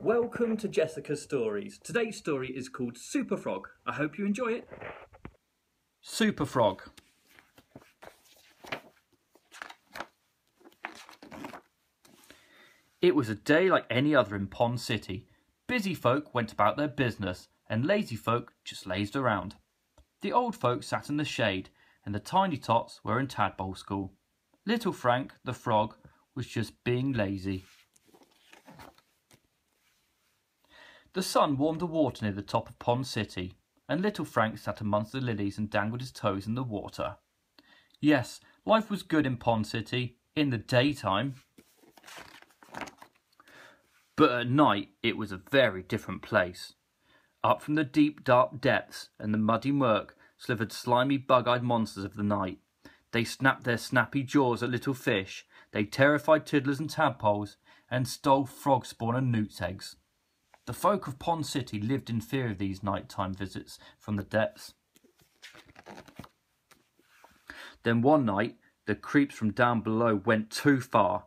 Welcome to Jessica's Stories. Today's story is called SUPERFROG. I hope you enjoy it. SUPERFROG. It was a day like any other in Pond City. Busy folk went about their business and lazy folk just lazed around. The old folk sat in the shade and the tiny tots were in tadpole school. Little Frank, the frog, was just being lazy. The sun warmed the water near the top of Pond City, and little Frank sat amongst the lilies and dangled his toes in the water. Yes, life was good in Pond City, in the daytime. But at night it was a very different place. Up from the deep dark depths and the muddy murk slithered slimy bug-eyed monsters of the night. They snapped their snappy jaws at little fish, they terrified tiddlers and tadpoles, and stole frog spawn and newt's eggs. The folk of Pond City lived in fear of these nighttime visits from the depths. Then one night, the creeps from down below went too far.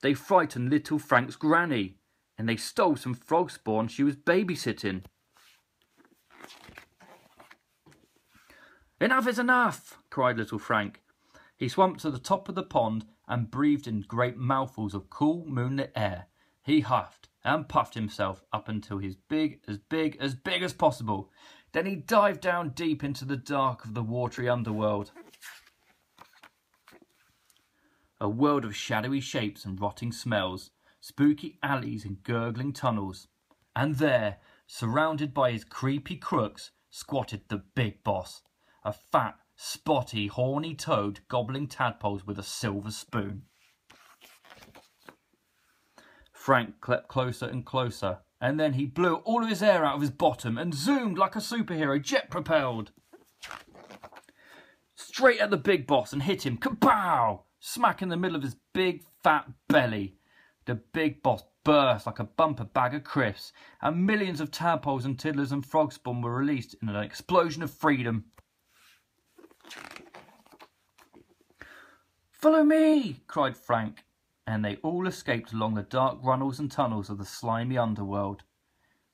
They frightened little Frank's granny, and they stole some frog spawn she was babysitting. "Enough is enough!" cried little Frank. He swam to the top of the pond and breathed in great mouthfuls of cool moonlit air. He huffed and puffed himself up until he was big as possible. Then he dived down deep into the dark of the watery underworld. A world of shadowy shapes and rotting smells, spooky alleys and gurgling tunnels. And there, surrounded by his creepy crooks, squatted the big boss, a fat, spotty, horny toad gobbling tadpoles with a silver spoon. Frank crept closer and closer, and then he blew all of his air out of his bottom and zoomed like a superhero, jet-propelled. Straight at the big boss and hit him, kapow! Smack in the middle of his big, fat belly. The big boss burst like a bumper bag of crisps, and millions of tadpoles and tiddlers and frog spawn were released in an explosion of freedom. "Follow me!" cried Frank. And they all escaped along the dark runnels and tunnels of the slimy underworld.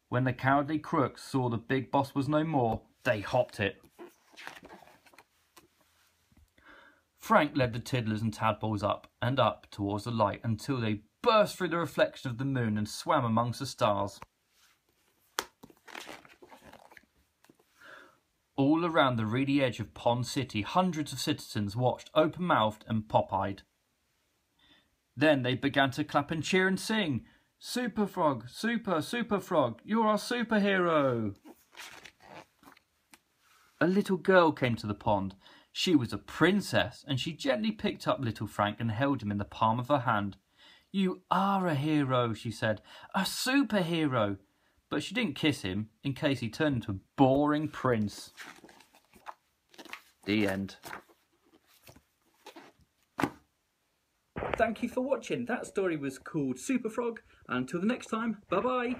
When the cowardly crooks saw the big boss was no more, they hopped it. Frank led the tiddlers and tadpoles up and up towards the light until they burst through the reflection of the moon and swam amongst the stars. All around the reedy edge of Pond City, hundreds of citizens watched open-mouthed and pop-eyed. Then they began to clap and cheer and sing, "SUPERFROG, SUPERFROG, you're our superhero!" A little girl came to the pond. She was a princess, and she gently picked up little Frank and held him in the palm of her hand. "You are a hero," she said, "a superhero." But she didn't kiss him, in case he turned into a boring prince. The end. Thank you for watching. That story was called SUPERFROG. Until the next time, bye bye.